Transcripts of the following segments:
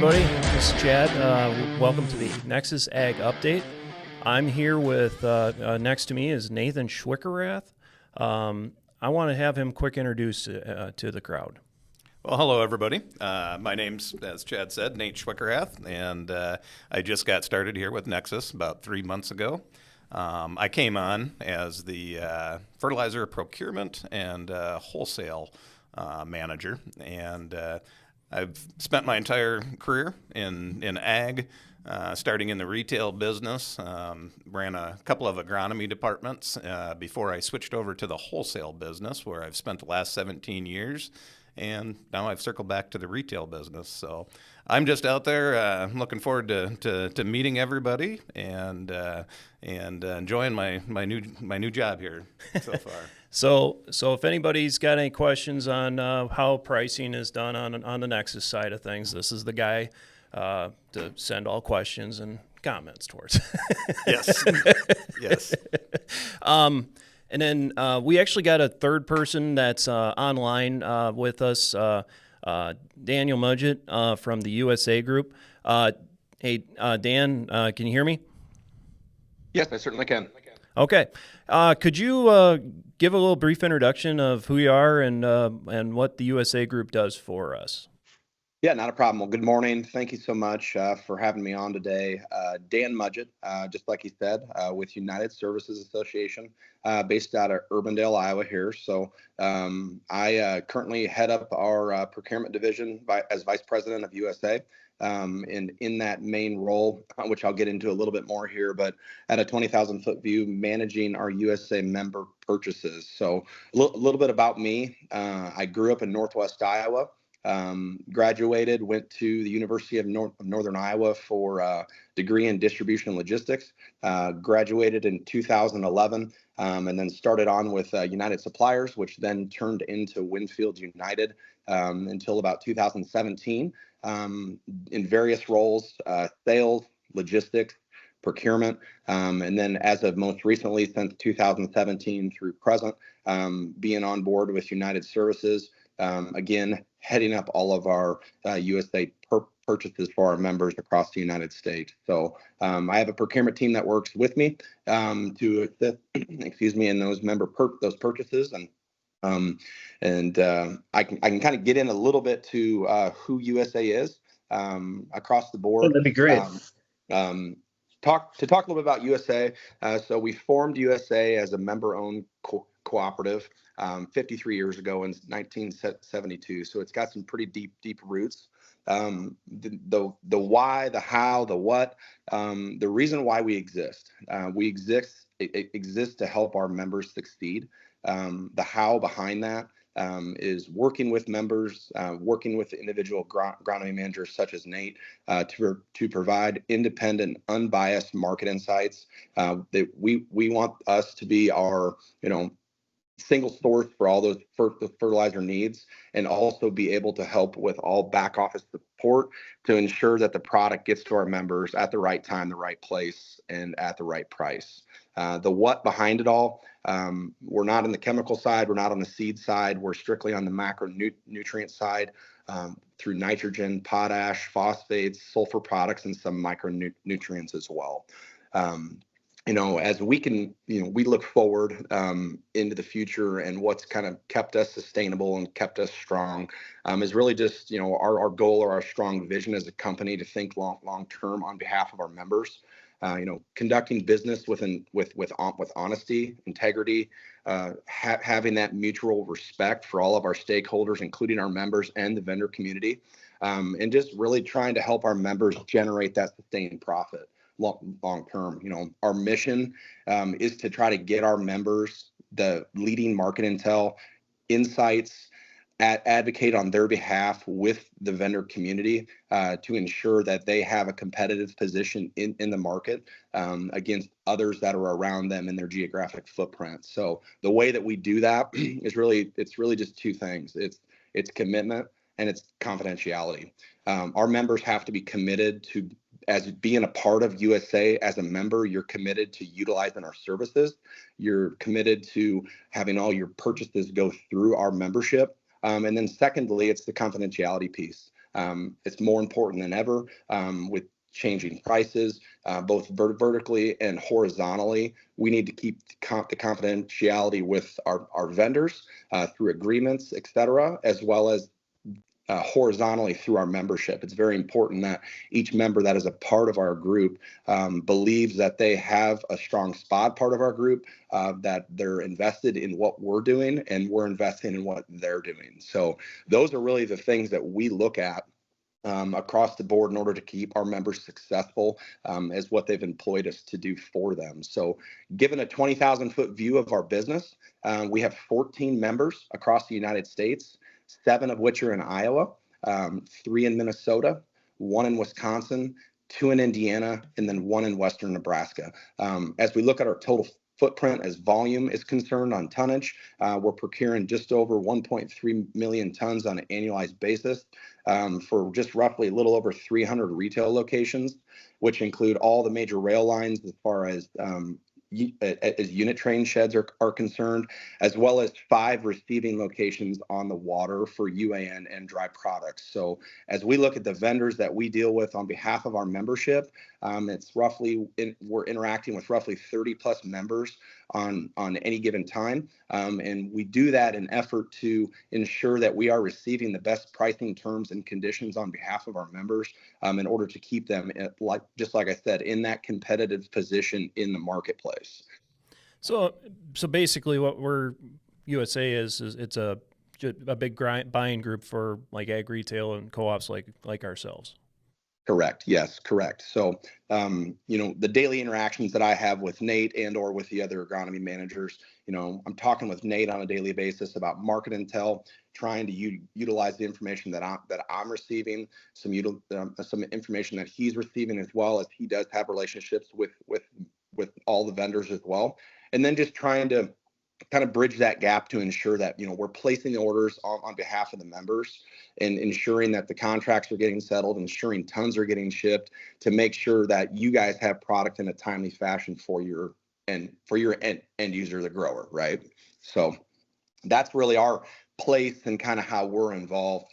everybody. This is Chad. Welcome to the Nexus Ag Update. I'm here with, next to me is Nathan Schwickerath. I want to have him quick introduce to the crowd. Well, hello, everybody. My name's, as Chad said, Nate Schwickerath, and I just got started here with Nexus about 3 months ago. I came on as the fertilizer procurement and wholesale manager, and I've spent my entire career in ag, starting in the retail business, ran a couple of agronomy departments before I switched over to the wholesale business, where I've spent the last 17 years. And now I've circled back to the retail business. So I'm just out there looking forward to meeting everybody and enjoying my new job here so far. So if anybody's got any questions on how pricing is done on the Nexus side of things, this is the guy to send all questions and comments towards. Yes. Yes. And then we actually got a third person that's online with us, Daniel Mudgett from the USA Group. Hey, Dan, can you hear me? Yes, I certainly can. Okay. Could you give a little brief introduction of who you are and what the USA Group does for us? Yeah, not a problem. Well, good morning. Thank you so much for having me on today. Dan Mudgett, just like he said, with United Services Association, based out of Urbandale, Iowa here. So I currently head up our procurement division as Vice President of USA. And in that main role, which I'll get into a little bit more here, but at a 20,000 foot view, managing our USA member purchases. So a little bit about me. I grew up in Northwest Iowa. Graduated, went to the University of Northern Iowa for a degree in distribution and logistics, graduated in 2011, and then started on with United Suppliers, which then turned into Winfield United until about 2017, in various roles, sales, logistics, procurement, and then as of most recently, since 2017 through present, being on board with United Services, again, heading up all of our USA purchases for our members across the United States. So I have a procurement team that works with me to assist, in those those purchases, and I can kind of get in a little bit to who USA is across the board. Oh, that'd be great. Talk a little bit about USA. So we formed USA as a member-owned cooperative 53 years ago in 1972. So it's got some pretty deep roots. The why, the how, the what, the reason why we exist. We exist to help our members succeed. The how behind that is working with members, working with individual agronomy managers such as Nate to provide independent, unbiased market insights. That we want us to be our, single source for all those fertilizer needs, and also be able to help with all back office support to ensure that the product gets to our members at the right time, the right place, and at the right price. The what behind it all, we're not on the chemical side, we're not on the seed side, we're strictly on the macronutrient side through nitrogen, potash, phosphates, sulfur products, and some micronutrients as well. As we can, we look forward into the future, and what's kind of kept us sustainable and kept us strong is really just, our goal or our strong vision as a company to think long term on behalf of our members. Conducting business with honesty, integrity, having that mutual respect for all of our stakeholders, including our members and the vendor community, and just really trying to help our members generate that sustained profit long term. Our mission is to try to get our members the leading market intel, insights, advocate on their behalf with the vendor community to ensure that they have a competitive position in the market against others that are around them in their geographic footprint. So the way that we do that is really just two things. It's commitment and it's confidentiality. Our members have to be committed to, as being a part of USA as a member, you're committed to utilizing our services. You're committed to having all your purchases go through our membership. And then secondly, it's the confidentiality piece. It's more important than ever with changing prices, both vertically and horizontally. We need to keep the confidentiality with our vendors through agreements, et cetera, as well as horizontally through our membership. It's very important that each member that is a part of our group believes that they have a strong spot part of our group, that they're invested in what we're doing and we're investing in what they're doing. So those are really the things that we look at across the board in order to keep our members successful, as what they've employed us to do for them. So given a 20,000 foot view of our business, we have 14 members across the United States, 7 of which are in Iowa, 3 in Minnesota, 1 in Wisconsin, 2 in Indiana, and then 1 in Western Nebraska. As we look at our total footprint as volume is concerned on tonnage, we're procuring just over 1.3 million tons on an annualized basis for just roughly a little over 300 retail locations, which include all the major rail lines as far as unit train sheds are concerned, as well as 5 receiving locations on the water for UAN and dry products. So as we look at the vendors that we deal with on behalf of our membership, it's roughly we're interacting with roughly 30 plus members on any given time, and we do that in effort to ensure that we are receiving the best pricing terms and conditions on behalf of our members, in order to keep them just like I said, in that competitive position in the marketplace. So basically, what we're USA is it's a big buying group for like ag retail and co-ops like ourselves. Correct. Yes, correct. So, the daily interactions that I have with Nate and or with the other agronomy managers, I'm talking with Nate on a daily basis about market intel, trying to utilize the information that I'm receiving, some information that he's receiving, as well as he does have relationships with all the vendors as well, and then just trying to kind of bridge that gap to ensure that we're placing the orders on behalf of the members and ensuring that the contracts are getting settled, ensuring tons are getting shipped, to make sure that you guys have product in a timely fashion for your end user, the grower, right? So that's really our place and kind of how we're involved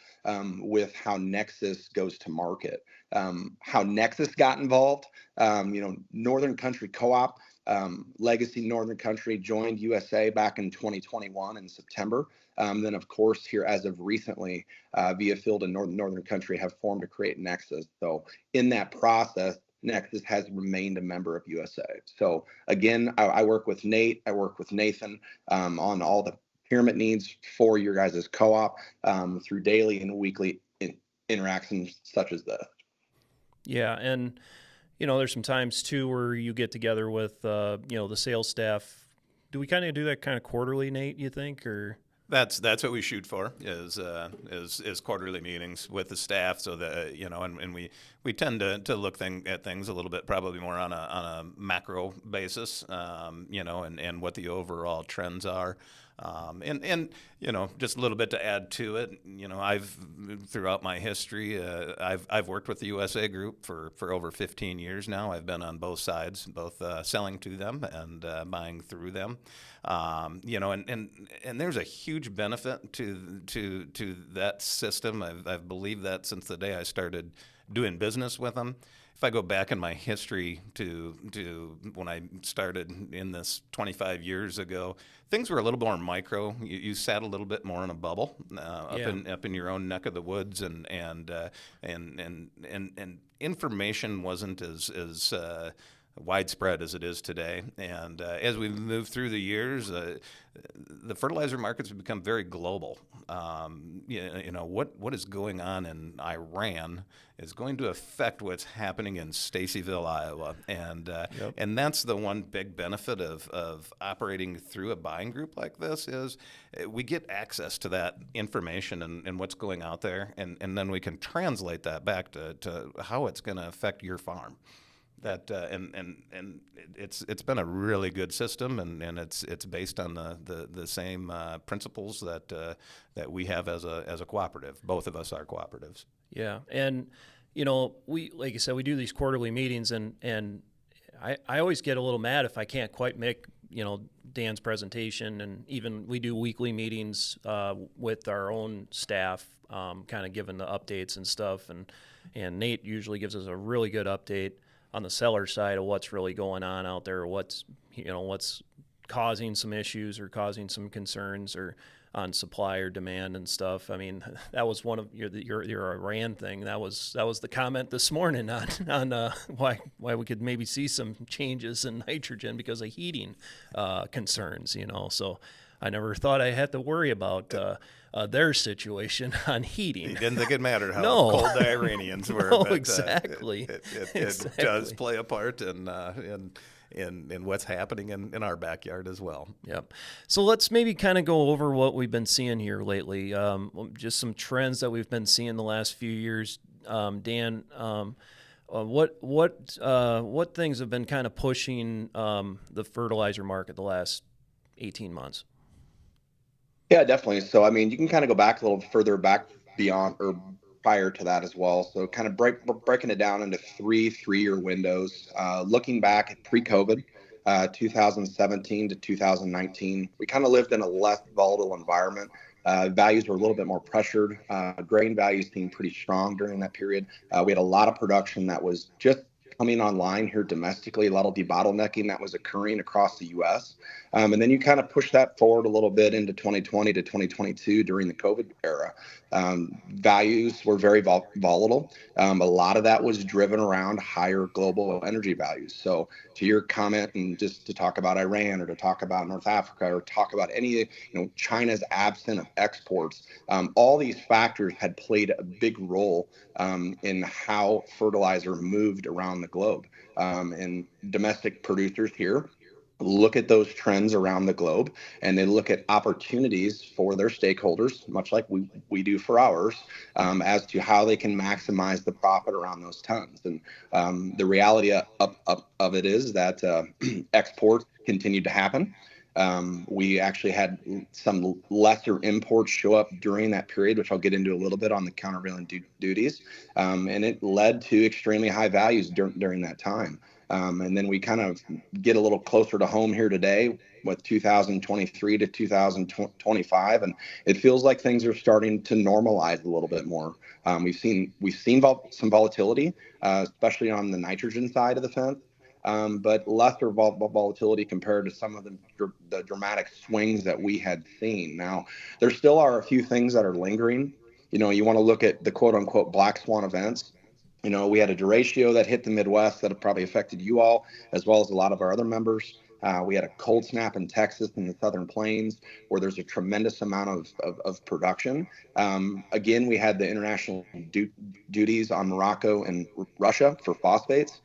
with how Nexus goes to market. How Nexus got involved, Northern Country Co-op, Legacy Northern Country joined USA back in 2021 in September. Then, of course, here as of recently, Via Field and Northern Country have formed to create Nexus. So in that process, Nexus has remained a member of USA. So again, I work with Nate, I work with Nathan on all the procurement needs for your guys' co-op through daily and weekly interactions such as this. Yeah, and there's some times too where you get together with the sales staff. Do we kind of do that kind of quarterly, Nate? You think, or? That's what we shoot for is quarterly meetings with the staff, so that and we tend to look at things a little bit probably more on a macro basis, and what the overall trends are. And just a little bit to add to it, I've throughout my history, I've worked with the USA Group for over 15 years now. I've been on both sides, both selling to them and buying through them. And there's a huge benefit to that system. I've believed that since the day I started doing business with them. If I go back in my history to when I started in this 25 years ago, things were a little more micro. You sat a little bit more in a bubble up in your own neck of the woods, and information wasn't as widespread as it is today. And as we move through the years, the fertilizer markets have become very global. What is going on in Iran is going to affect what's happening in Stacyville, Iowa, and that's the one big benefit of operating through a buying group like this is we get access to that information and what's going out there, and then we can translate that back to how it's going to affect your farm. That and it's been a really good system, and it's based on the same principles that we have as a cooperative. Both of us are cooperatives. Yeah, and we, like I said, we do these quarterly meetings, and I always get a little mad if I can't quite Dan's presentation, and even we do weekly meetings with our own staff, kind of giving the updates and stuff. And Nate usually gives us a really good update on the seller side of what's really going on out there, what's causing some issues or causing some concerns or on supply or demand and stuff. I mean, that was one of your Iran thing. That was the comment this morning on why we could maybe see some changes in nitrogen because of heating concerns. So I never thought I had to worry about their situation on heating. He didn't think it mattered how No. cold the Iranians were. No, but, exactly. It does play a part in what's happening in our backyard as well. Yep. So let's maybe kind of go over what we've been seeing here lately. Just some trends that we've been seeing the last few years. Dan, what things have been kind of pushing the fertilizer market the last 18 months? Yeah, definitely. So, I mean, you can kind of go back a little further back beyond or prior to that as well. So kind of breaking it down into three-year windows. Looking back at pre-COVID, 2017 to 2019, we kind of lived in a less volatile environment. Values were a little bit more pressured. Grain values being pretty strong during that period. We had a lot of production that was just coming online here domestically, a lot of debottlenecking that was occurring across the U.S. And then you kind of push that forward a little bit into 2020 to 2022 during the COVID era. Values were very volatile. A lot of that was driven around higher global energy values. So to your comment, and just to talk about Iran or to talk about North Africa or talk about any, China's absence of exports, all these factors had played a big role in how fertilizer moved around the globe. And domestic producers here look at those trends around the globe, and they look at opportunities for their stakeholders, much like we do for ours, as to how they can maximize the profit around those tons. And the reality of it is that exports continued to happen. We actually had some lesser imports show up during that period, which I'll get into a little bit on the countervailing duties. And it led to extremely high values during that time. And then we kind of get a little closer to home here today with 2023 to 2025, and it feels like things are starting to normalize a little bit more. We've seen some volatility, especially on the nitrogen side of the fence. But lesser volatility compared to some of the dramatic swings that we had seen. Now, there still are a few things that are lingering. You want to look at the quote unquote black swan events. We had a derecho that hit the Midwest that probably affected you all, as well as a lot of our other members. We had a cold snap in Texas and the Southern Plains where there's a tremendous amount of production. Again, we had the international duties on Morocco and Russia for phosphates.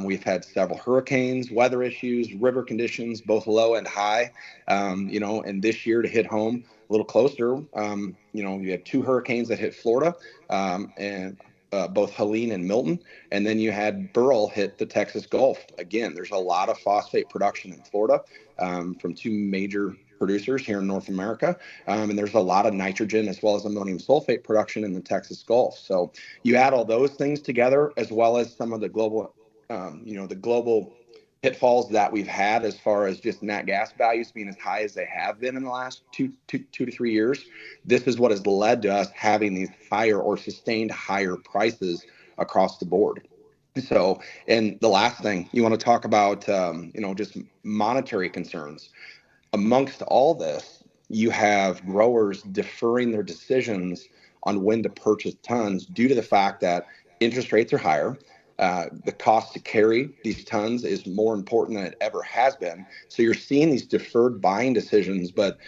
We've had several hurricanes, weather issues, river conditions, both low and high. And this year to hit home a little closer, you had two hurricanes that hit Florida, and both Helene and Milton, and then you had Burl hit the Texas Gulf. Again, there's a lot of phosphate production in Florida from two major producers here in North America, and there's a lot of nitrogen as well as ammonium sulfate production in the Texas Gulf. So you add all those things together, as well as some of the global, the global pitfalls that we've had as far as just nat gas values being as high as they have been in the last two to 3 years. This is what has led to us having these higher or sustained higher prices across the board. So, and the last thing you want to talk about, just monetary concerns. Amongst all this, you have growers deferring their decisions on when to purchase tons due to the fact that interest rates are higher. The cost to carry these tons is more important than it ever has been. So you're seeing these deferred buying decisions, but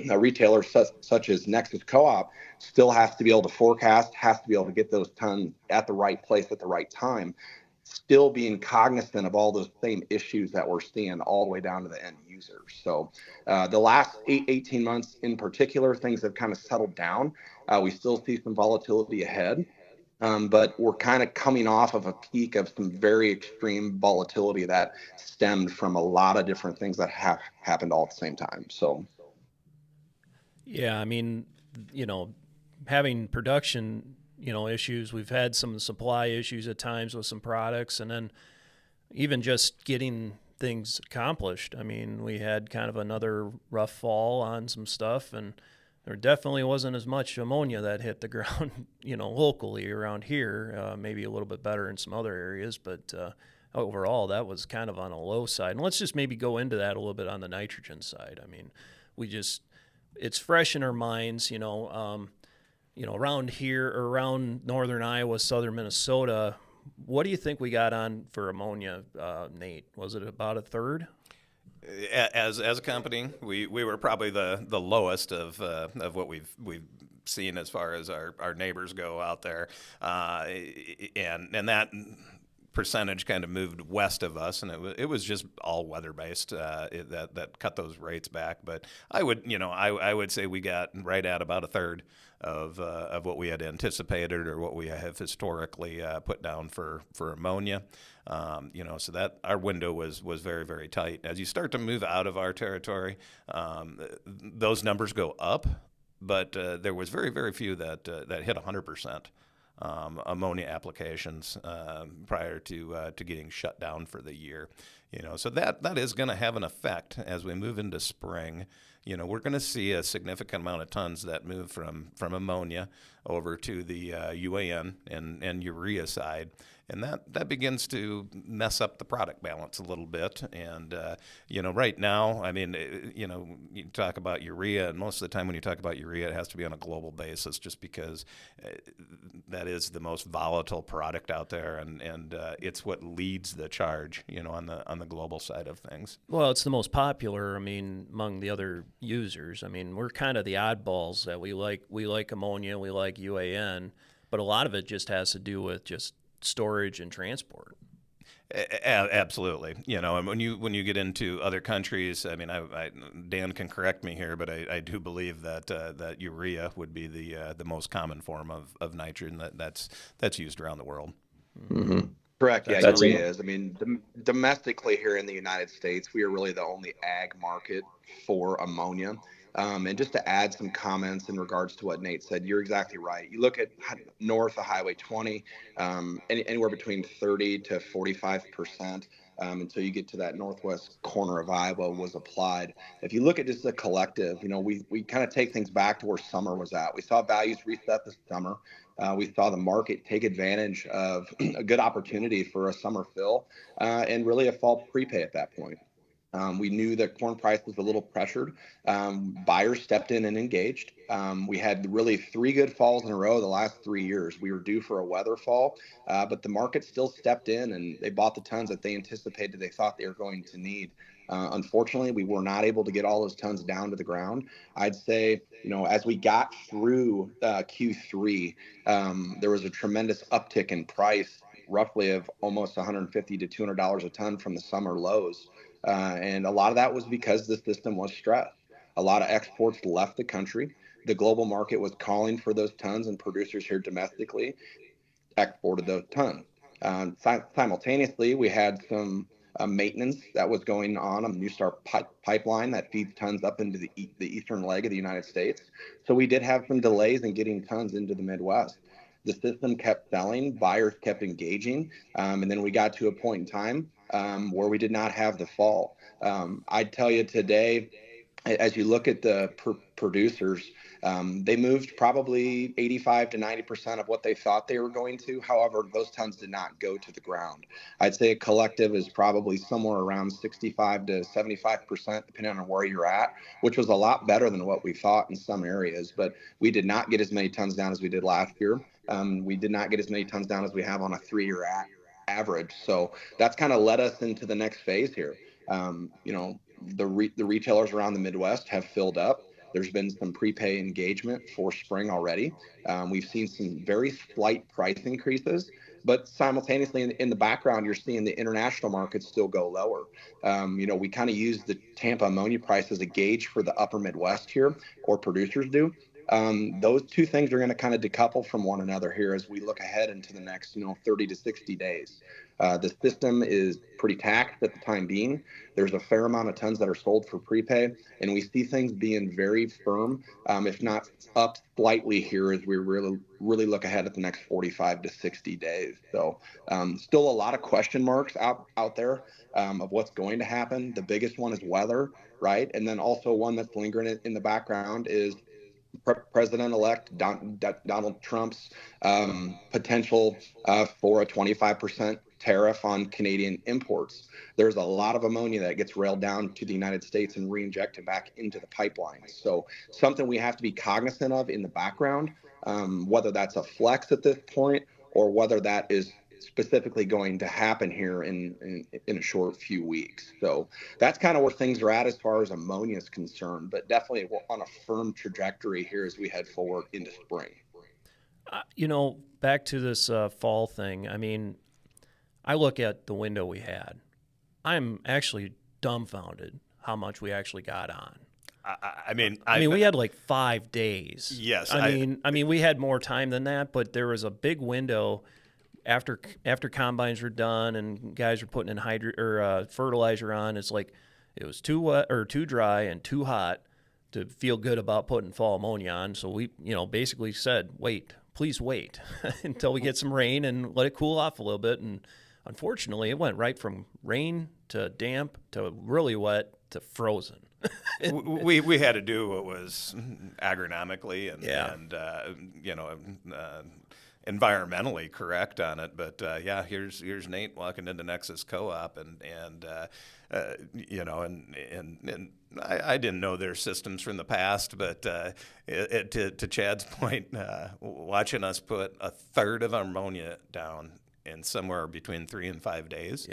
a retailer such as Nexus Co-op still has to be able to forecast, has to be able to get those tons at the right place at the right time, still being cognizant of all those same issues that we're seeing all the way down to the end user. So the last 18 months in particular, things have kind of settled down. We still see some volatility ahead. But we're kind of coming off of a peak of some very extreme volatility that stemmed from a lot of different things that have happened all at the same time. So, yeah, I mean, having production, issues, we've had some supply issues at times with some products, and then even just getting things accomplished. I mean, we had kind of another rough fall on some stuff, and there definitely wasn't as much ammonia that hit the ground, locally around here. Maybe a little bit better in some other areas, but overall, that was kind of on a low side. And let's just maybe go into that a little bit on the nitrogen side. I mean, it's fresh in our minds, around here, or around northern Iowa, southern Minnesota. What do you think we got on for ammonia, Nate? Was it about a third? As a company, we were probably the lowest of what we've seen as far as our neighbors go out there, and that percentage kind of moved west of us, and it was just all weather based that cut those rates back. But I would say we got right at about a third of what we had anticipated or what we have historically put down for ammonia. So that our window was very, very tight. As you start to move out of our territory, those numbers go up, but there was very, very few that hit 100%. Ammonia applications prior to getting shut down for the year, so that is going to have an effect as we move into spring. We're going to see a significant amount of tons that move from ammonia over to the UAN and urea side, and that begins to mess up the product balance a little bit. And right now, I mean, you talk about urea, and most of the time when you talk about urea, it has to be on a global basis, just because that is the most volatile product out there, and it's what leads the charge, on the global side of things. Well, it's the most popular. I mean, among the other users. I mean, we're kind of the oddballs that we like ammonia, we like UAN, but a lot of it just has to do with just storage and transport. Absolutely, and when you get into other countries, I mean, Dan can correct me here, but I do believe that urea would be the most common form of nitrogen that's used around the world. Mm-hmm. Correct. Yeah, urea is. I mean, domestically here in the United States, we are really the only ag market for ammonia. And just to add some comments in regards to what Nate said, you're exactly right. You look at north of Highway 20, anywhere between 30 to 45%, until you get to that northwest corner of Iowa was applied. If you look at just the collective, we kind of take things back to where summer was at. We saw values reset this summer. We saw the market take advantage of a good opportunity for a summer fill and really a fall prepay at that point. We knew that corn price was a little pressured. Buyers stepped in and engaged. We had really 3 good falls in a row the last 3 years. We were due for a weather fall, but the market still stepped in and they bought the tons that they anticipated they thought they were going to need. Unfortunately, we were not able to get all those tons down to the ground. I'd say, as we got through Q3, there was a tremendous uptick in price, roughly of almost $150 to $200 a ton from the summer lows. And a lot of that was because the system was stressed. A lot of exports left the country. The global market was calling for those tons, and producers here domestically exported those tons. Simultaneously, we had some maintenance that was going on a New Star pipeline that feeds tons up into the eastern leg of the United States. So we did have some delays in getting tons into the Midwest. The system kept selling, buyers kept engaging, and then we got to a point in time where we did not have the fall. I'd tell you today, as you look at the producers, they moved probably 85 to 90% of what they thought they were going to. However, those tons did not go to the ground. I'd say a collective is probably somewhere around 65 to 75%, depending on where you're at, which was a lot better than what we thought in some areas. But we did not get as many tons down as we did last year. We did not get as many tons down as we have on a 3-year average. So that's kind of led us into the next phase here. The retailers around the Midwest have filled up. There's been some prepay engagement for spring already. We've seen some very slight price increases, but simultaneously in the background, you're seeing the international markets still go lower. We kind of use the Tampa ammonia price as a gauge for the upper Midwest here, or producers do. Those two things are going to kind of decouple from one another here as we look ahead into the next, 30 to 60 days. The system is pretty taxed at the time being. There's a fair amount of tons that are sold for prepay, and we see things being very firm, if not up slightly here as we really look ahead at the next 45 to 60 days. So still a lot of question marks out there of what's going to happen. The biggest one is weather, right? And then also one that's lingering in the background is President-elect Donald Trump's potential for a 25% tariff on Canadian imports. There's a lot of ammonia that gets railed down to the United States and re-injected back into the pipelines. So something we have to be cognizant of in the background, whether that's a flex at this point or whether that is specifically going to happen here in a short few weeks. So that's kind of where things are at as far as ammonia is concerned, but definitely we're on a firm trajectory here as we head forward into spring. Back to this fall thing. I mean, I look at the window we had. I'm actually dumbfounded how much we actually got on. I mean, we had like 5 days. Yes. I mean, we had more time than that, but there was a big window after combines were done and guys were putting in fertilizer on. It's like it was too wet or too dry and too hot to feel good about putting fall ammonia on. So we, basically said, please wait until we get some rain and let it cool off a little bit. And unfortunately, it went right from rain to damp to really wet to frozen. we had to do what was agronomically and environmentally correct on it, but here's Nate walking into Nexus Co-op, and I didn't know their systems from the past, but to Chad's point, watching us put a third of our ammonia down in somewhere between 3 and 5 days,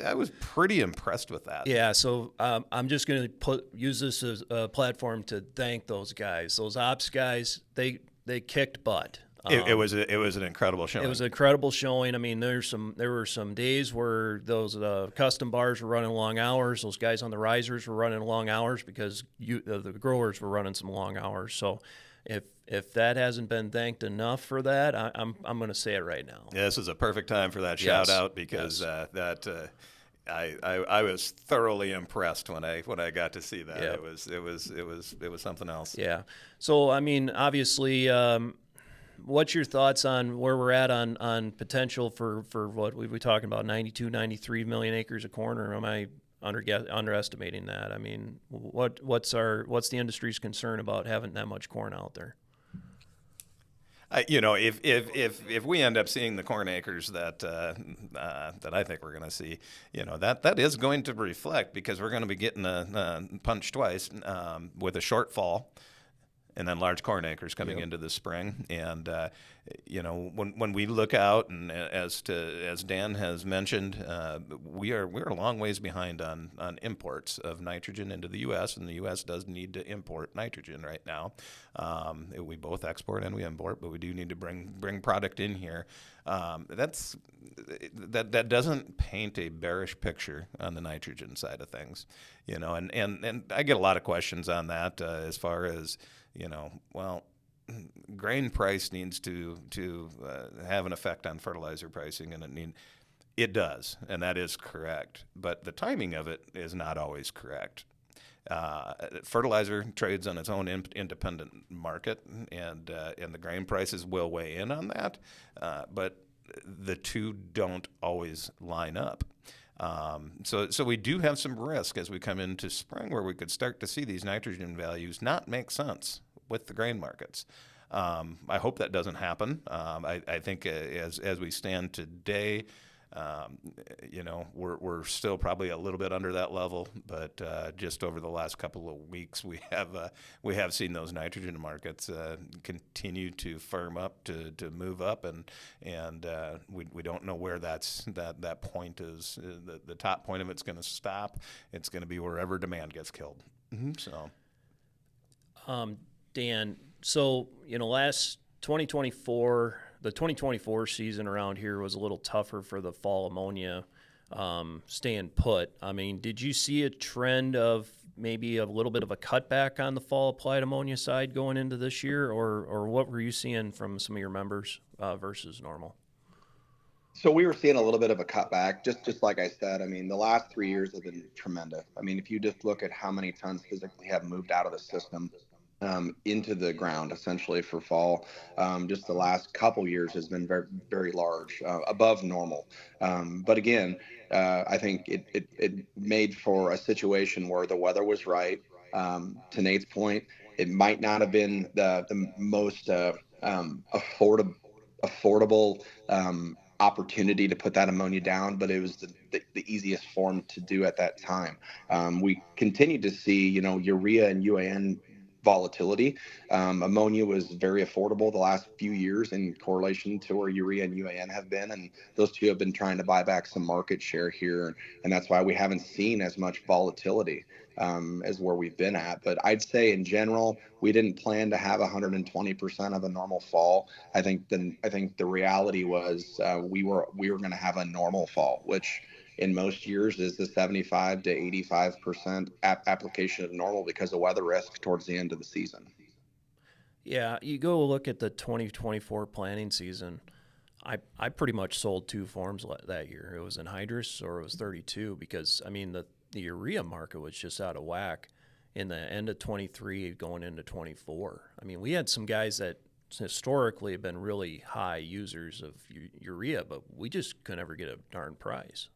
I was pretty impressed with that. Yeah, so I'm just going to use this as a platform to thank those guys, those ops guys. They kicked butt. It was an incredible showing. It was an incredible showing. I mean, there were some days where those custom bars were running long hours. Those guys on the risers were running long hours because the growers were running some long hours. So if that hasn't been thanked enough for that, I'm going to say it right now. Yeah, this is a perfect time for that shout out because I was thoroughly impressed when I got to see that. Yep. It was something else. Yeah. So I mean, obviously. What's your thoughts on where we're at on potential for what we talking about, 92, 93 million acres of corn, or am I underestimating that? I mean, what's the industry's concern about having that much corn out there? If we end up seeing the corn acres that I think we're going to see, that is going to reflect because we're going to be getting a punch twice with a shortfall. And then large corn acres coming into the spring, and when we look out, and as Dan has mentioned, we're a long ways behind on imports of nitrogen into the U.S. and the U.S. does need to import nitrogen right now. We both export and we import, but we do need to bring product in here. That doesn't paint a bearish picture on the nitrogen side of things, and I get a lot of questions on that as far as. Grain price needs to have an effect on fertilizer pricing, and it does, and that is correct. But the timing of it is not always correct. Fertilizer trades on its own independent market, and the grain prices will weigh in on that, but the two don't always line up. So we do have some risk as we come into spring where we could start to see these nitrogen values not make sense with the grain markets. I hope that doesn't happen. I think as we stand today, we're still probably a little bit under that level, but just over the last couple of weeks, we have seen those nitrogen markets continue to firm up, to move up, and we don't know where that point is. The top point of it's going to stop. It's going to be wherever demand gets killed. Mm-hmm. So, Dan, so last 2024. The 2024 season around here was a little tougher for the fall ammonia staying put. I mean, did you see a trend of maybe a little bit of a cutback on the fall applied ammonia side going into this year, or what were you seeing from some of your members versus normal? So we were seeing a little bit of a cutback, just like I said. I mean, the last 3 years have been tremendous. I mean, if you just look at how many tons physically have moved out of the system into the ground, essentially for fall, just the last couple years has been very, very large, above normal. But again, I think it made for a situation where the weather was right. To Nate's point, it might not have been the most affordable opportunity to put that ammonia down, but it was the easiest form to do at that time. We continued to see, urea and UAN volatility. Ammonia was very affordable the last few years in correlation to where urea and UAN have been, and those two have been trying to buy back some market share here, and that's why we haven't seen as much volatility as where we've been at. But I'd say in general, we didn't plan to have 120% of a normal fall. I think the reality was we were going to have a normal fall, which in most years is the 75 to 85% application of normal because of weather risk towards the end of the season. Yeah, you go look at the 2024 planting season. I pretty much sold two forms that year. It was anhydrous or it was 32 because, I mean, the urea market was just out of whack in the end of 23 going into 24. I mean, we had some guys that historically have been really high users of urea, but we just could never get a darn price.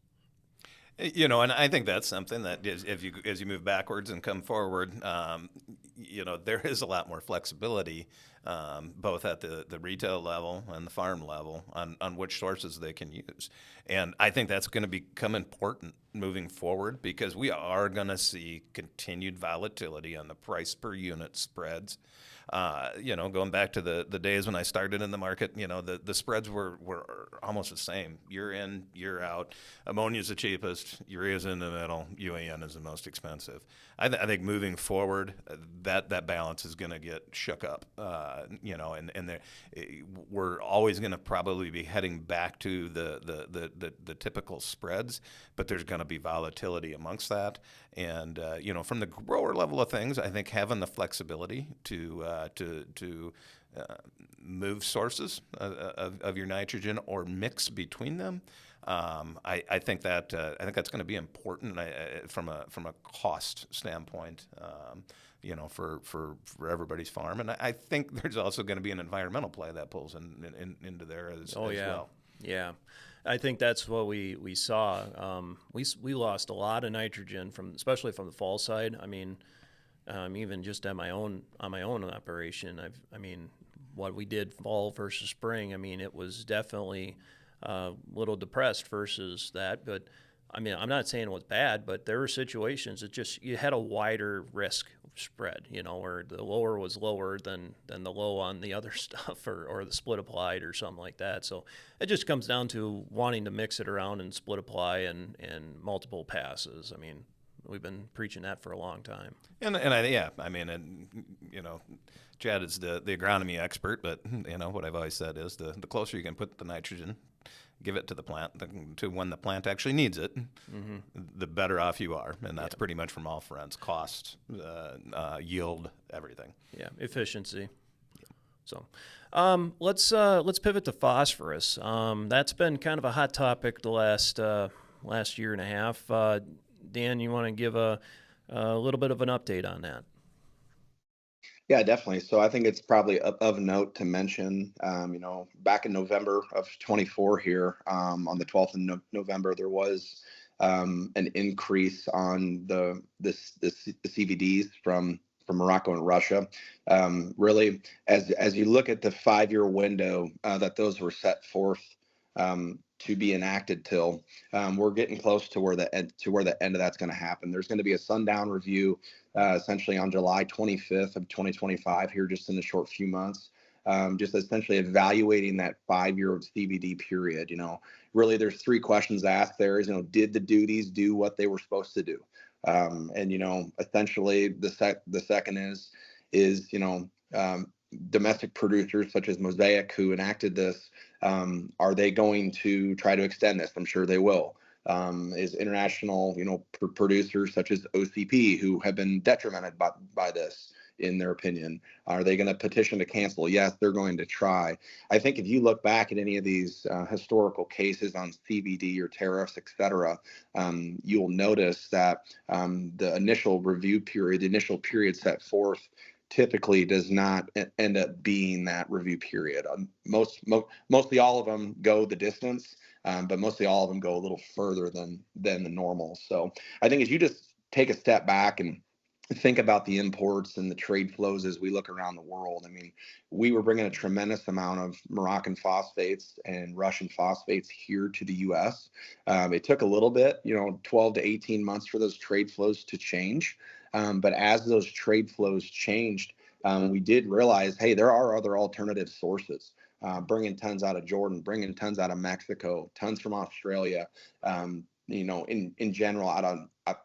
And I think that's something that is, as you move backwards and come forward, there is a lot more flexibility, both at the retail level and the farm level on which sources they can use. And I think that's going to become important moving forward because we are going to see continued volatility on the price per unit spreads. Going back to the days when I started in the market, the spreads were almost the same. Year in, year out. Ammonia is the cheapest. Urea is in the middle. UAN is the most expensive. I think moving forward, that balance is going to get shook up. We're always going to probably be heading back to the typical spreads, but there's going to be volatility amongst that. And from the grower level of things, I think having the flexibility to move sources of your nitrogen or mix between them, I think that's going to be important from a cost standpoint. For everybody's farm, and I think there's also going to be an environmental play that pulls into there as well. Yeah. I think that's what we saw. We lost a lot of nitrogen especially from the fall side. I mean, even just on my own operation, what we did fall versus spring. I mean, it was definitely a little depressed versus that. But I mean, I'm not saying it was bad, but there were situations you had a wider risk spread, where the lower was lower than the low on the other stuff or the split applied or something like that. So it just comes down to wanting to mix it around and split apply and multiple passes. I mean, we've been preaching that for a long time. Chad is the agronomy expert, but what I've always said is the closer you can put the nitrogen, give it to the plant to when the plant actually needs it, the better off you are. And that's pretty much from all fronts: cost, yield, everything. Yeah, efficiency. So let's pivot to phosphorus. That's been kind of a hot topic the last year and a half. Dan, you want to give a little bit of an update on that? Yeah, definitely. So I think it's probably of note to mention, back in November of 24 here, on the 12th of November, there was an increase on the CVDs from Morocco and Russia. Really, as you look at the 5-year window that those were set forth to be enacted till, we're getting close to where the end of that's going to happen. There's going to be a sundown review essentially on July 25th of 2025 here, just in a short few months, just essentially evaluating that 5-year CVD period. Really there's 3 questions asked there is, did the duties do what they were supposed to do? Essentially the second is domestic producers such as Mosaic, who enacted this, are they going to try to extend this? I'm sure they will. is international, producers such as OCP who have been detrimented by this, in their opinion. Are they going to petition to cancel? Yes, they're going to try. I think if you look back at any of these historical cases on CVD or tariffs, et cetera, you'll notice that the initial review period, the initial period set forth, typically does not end up being that review period. Mostly all of them go the distance, but mostly all of them go a little further than the normal. So I think as you just take a step back and think about the imports and the trade flows as we look around the world. I mean, we were bringing a tremendous amount of Moroccan phosphates and Russian phosphates here to the U.S. It took a little bit, 12 to 18 months for those trade flows to change. But as those trade flows changed, we did realize, hey, there are other alternative sources. Bringing tons out of Jordan, bringing tons out of Mexico, tons from Australia, in general out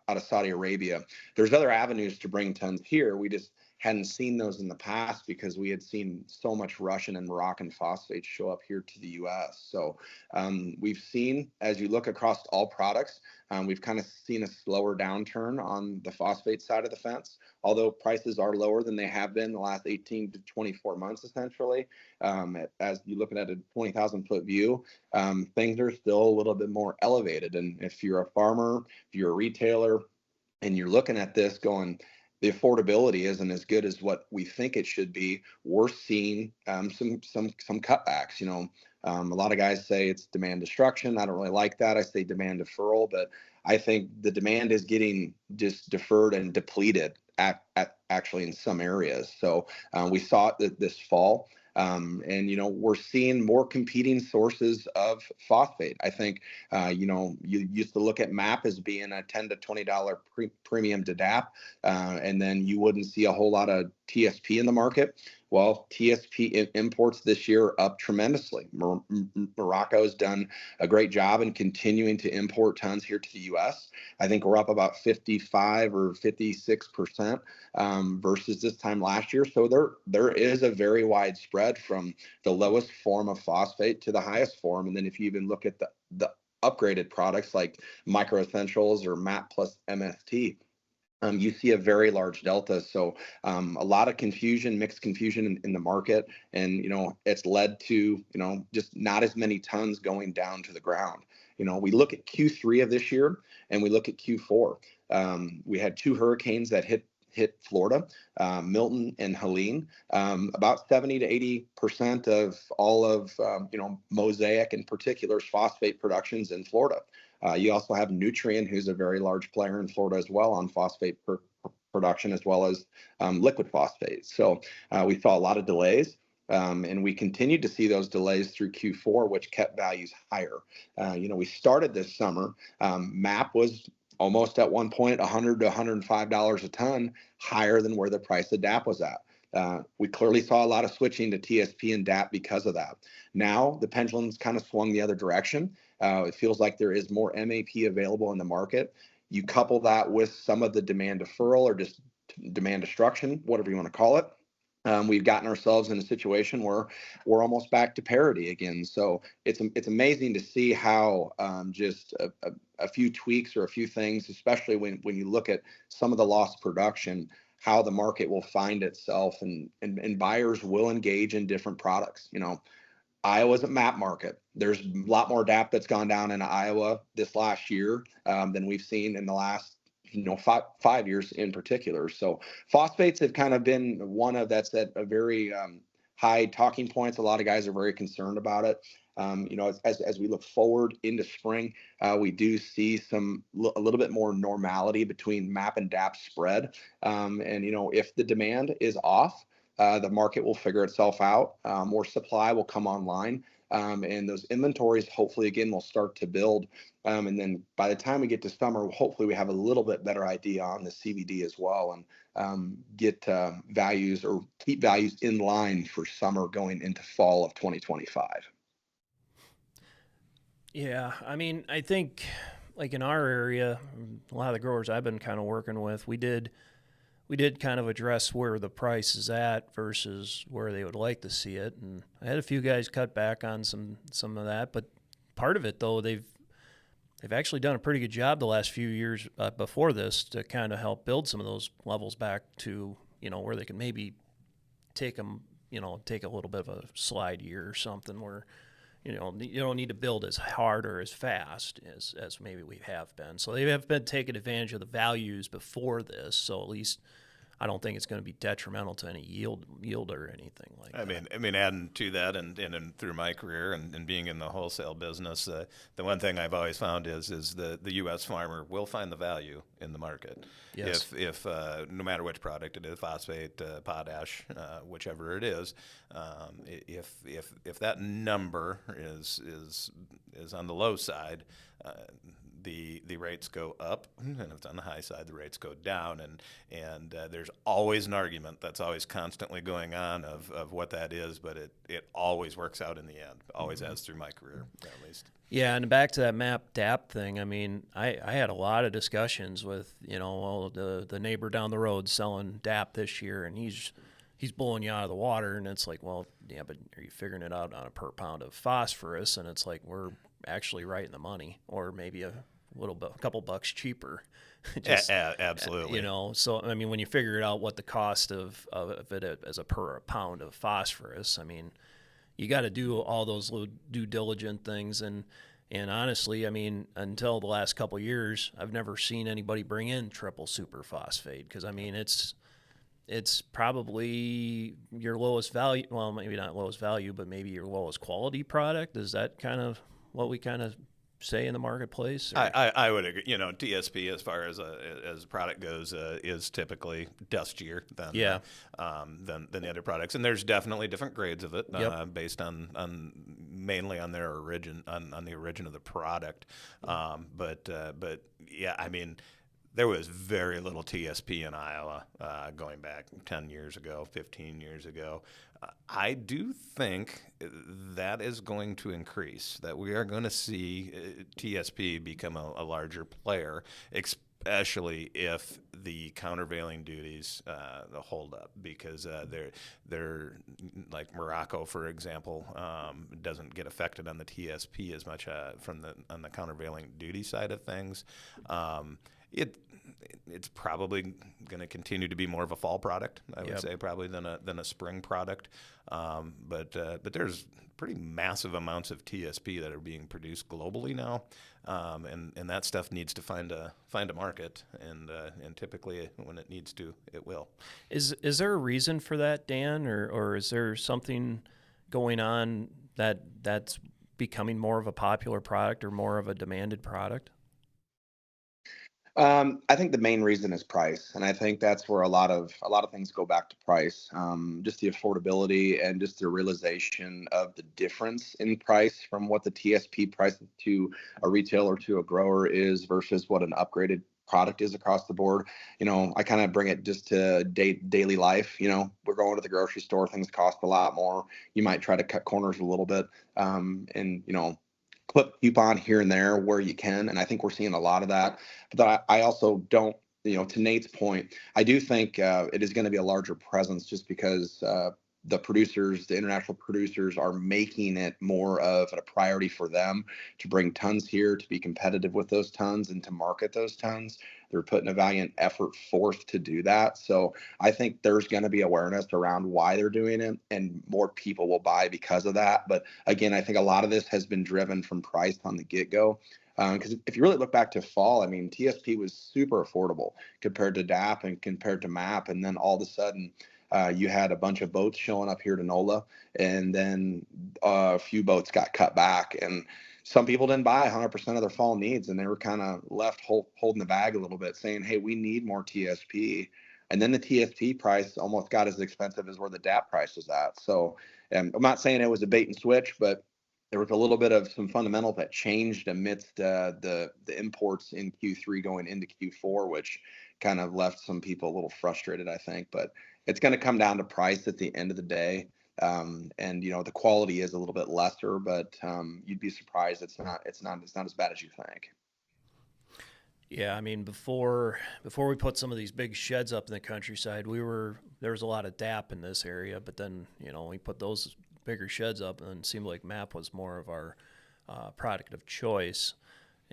of Saudi Arabia. There's other avenues to bring tons here. We just hadn't seen those in the past because we had seen so much Russian and Moroccan phosphates show up here to the U.S. So we've seen, as you look across all products, we've kind of seen a slower downturn on the phosphate side of the fence, although prices are lower than they have been the last 18 to 24 months, essentially. As you're looking at a 20,000 foot view, things are still a little bit more elevated. And if you're a farmer, if you're a retailer, and you're looking at this going, the affordability isn't as good as what we think it should be, we're seeing some cutbacks. A lot of guys say it's demand destruction. I don't really like that. I say demand deferral, but I think the demand is getting just deferred and depleted actually in some areas. So we saw it this fall. We're seeing more competing sources of phosphate. I think, you used to look at MAP as being a $10 to $20 premium to DAP, and then you wouldn't see a whole lot of TSP in the market. Well, TSP imports this year up tremendously. Morocco has done a great job in continuing to import tons here to the U.S. I think we're up about 55 or 56% versus this time last year. So there is a very wide spread from the lowest form of phosphate to the highest form. And then if you even look at the upgraded products like Micro Essentials or MAP plus MST, you see a very large delta. So a lot of confusion, mixed confusion in the market. And, it's led to, just not as many tons going down to the ground. We look at Q3 of this year and we look at Q4. We had two hurricanes that hit Florida, Milton and Helene. About 70 to 80% of all of, Mosaic in particular's phosphate productions in Florida. You also have Nutrien, who's a very large player in Florida as well on phosphate production, as well as liquid phosphate. So we saw a lot of delays. And we continued to see those delays through Q4, which kept values higher. We started this summer. MAP was almost at one point $100 to $105 a ton higher than where the price of DAP was at. We clearly saw a lot of switching to TSP and DAP because of that. Now the pendulum's kind of swung the other direction. It feels like there is more MAP available in the market. You couple that with some of the demand deferral or just demand destruction, whatever you want to call it. We've gotten ourselves in a situation where we're almost back to parity again. So it's amazing to see how just a few tweaks or a few things, especially when you look at some of the lost production, how the market will find itself and buyers will engage in different products. Iowa's a MAP market. There's a lot more DAP that's gone down in Iowa this last year than we've seen in the last 5 years in particular. So phosphates have kind of been one of that's at a very high talking points. A lot of guys are very concerned about it. As we look forward into spring, we do see a little bit more normality between MAP and DAP spread. If the demand is off, the market will figure itself out. More supply will come online. And those inventories, hopefully, again, will start to build. And then by the time we get to summer, hopefully we have a little bit better idea on the CVD as well and get values or keep values in line for summer going into fall of 2025. Yeah, I mean, I think like in our area, a lot of the growers I've been kind of working with, we did kind of address where the price is at versus where they would like to see it. And I had a few guys cut back on some of that, but part of it though, they've they've actually done a pretty good job the last few years before this to kind of help build some of those levels back to, where they can maybe take them, take a little bit of a slide year or something where, you don't need to build as hard or as fast as maybe we have been. So they have been taking advantage of the values before this. So at least I don't think it's going to be detrimental to any yield or anything like that. I mean, adding to that, and through my career and being in the wholesale business, the one thing I've always found is the U.S. farmer will find the value in the market. Yes. If no matter which product it is, phosphate, potash, whichever it is, if that number is on the low side, the rates go up, and if it's on the high side, the rates go down, and there's always an argument that's always constantly going on of what that is, but it always works out in the end. Always has through my career, at least. Yeah, and back to that MAP DAP thing. I mean, I had a lot of discussions with the neighbor down the road selling DAP this year, and he's blowing you out of the water, and it's like, well, yeah, but are you figuring it out on a per pound of phosphorus? And it's like we're actually right in the money, or maybe a couple bucks cheaper. Absolutely. So I mean, when you figure it out, what the cost of it as a per pound of phosphorus, I mean, you got to do all those little due diligent things, and honestly, I mean, until the last couple of years, I've never seen anybody bring in triple superphosphate, because I mean, it's probably your lowest value. Well, maybe not lowest value, but maybe your lowest quality product. Is that kind of what we kind of say in the marketplace? I would agree. TSP, as far as a product goes, is typically dustier than the other products, and there's definitely different grades of it based on mainly on their origin, on the origin of the product. But yeah, I mean, there was very little TSP in Iowa going back 10 years ago, 15 years ago. I do think that is going to increase, that we are going to see TSP become a larger player, especially if the countervailing duties hold up, because they're like Morocco, for example, doesn't get affected on the TSP as much on the countervailing duty side of things. It's probably going to continue to be more of a fall product, I would say, probably than a spring product. But there's pretty massive amounts of TSP that are being produced globally now, and that stuff needs to find a market, and typically when it needs to, it will. Is there a reason for that, Dan, or is there something going on that's becoming more of a popular product or more of a demanded product? I think the main reason is price, and I think that's where a lot of things go back to price. Just the affordability and just the realization of the difference in price from what the TSP price to a retailer to a grower is versus what an upgraded product is across the board. I kind of bring it just to daily life. We're going to the grocery store, things cost a lot more. You might try to cut corners a little bit, and clip coupon here and there where you can. And I think we're seeing a lot of that. But I also don't, to Nate's point, I do think it is going to be a larger presence just because the international producers are making it more of a priority for them to bring tons here, to be competitive with those tons and to market those tons. They're putting a valiant effort forth to do that. So I think there's going to be awareness around why they're doing it, and more people will buy because of that. But again, I think a lot of this has been driven from price on the get-go. Because if you really look back to fall, I mean, TSP was super affordable compared to DAP and compared to MAP. And then all of a sudden, you had a bunch of boats showing up here to NOLA, and then a few boats got cut back. And some people didn't buy 100% of their fall needs, and they were kind of left holding the bag a little bit, saying, hey, we need more TSP. And then the TSP price almost got as expensive as where the DAP price was at. So I'm not saying it was a bait and switch, but there was a little bit of some fundamental that changed amidst the imports in Q3 going into Q4, which kind of left some people a little frustrated, I think. But it's going to come down to price at the end of the day. And the quality is a little bit lesser, but you'd be surprised it's not as bad as you think. Yeah, I mean, before we put some of these big sheds up in the countryside, there was a lot of DAP in this area, but then we put those bigger sheds up, and it seemed like MAP was more of our product of choice.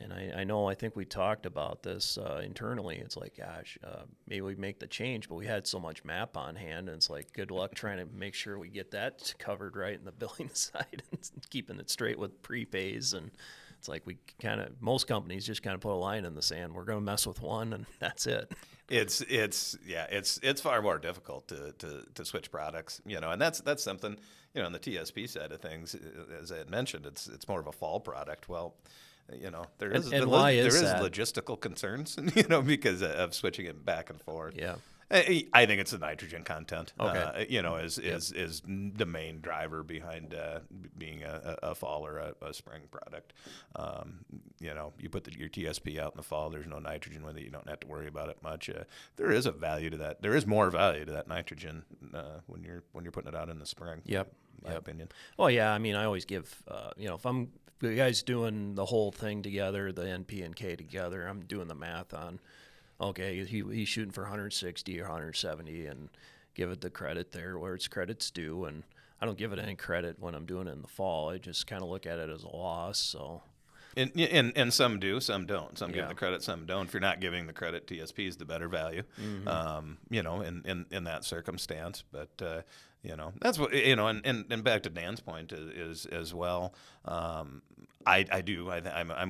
And I think we talked about this internally. It's like, gosh, maybe we make the change, but we had so much MAP on hand, and it's like, good luck trying to make sure we get that covered right in the billing side and keeping it straight with prepays. And it's like most companies just kind of put a line in the sand. We're going to mess with one, and that's it. It's far more difficult to switch products, and that's something, on the TSP side of things, as I had mentioned, it's more of a fall product. Well, there is logistical concerns, because of switching it back and forth. Yeah. I think it's the nitrogen content, okay. Is the main driver behind being a fall or a spring product. You put your TSP out in the fall, there's no nitrogen with it. You don't have to worry about it much. There is a value to that. There is more value to that nitrogen when you're putting it out in the spring. Yep. In my opinion. Well, yeah. I mean, I always give, if I'm the guys doing the whole thing together, the NP and K together, I'm doing the math on. Okay, he's shooting for 160 or 170, and give it the credit there where its credit's due. And I don't give it any credit when I'm doing it in the fall. I just kind of look at it as a loss. So, and some do, some don't. Some give the credit, some don't. If you're not giving the credit, TSP is the better value. In that circumstance. But that's what and back to Dan's point is as well. I'm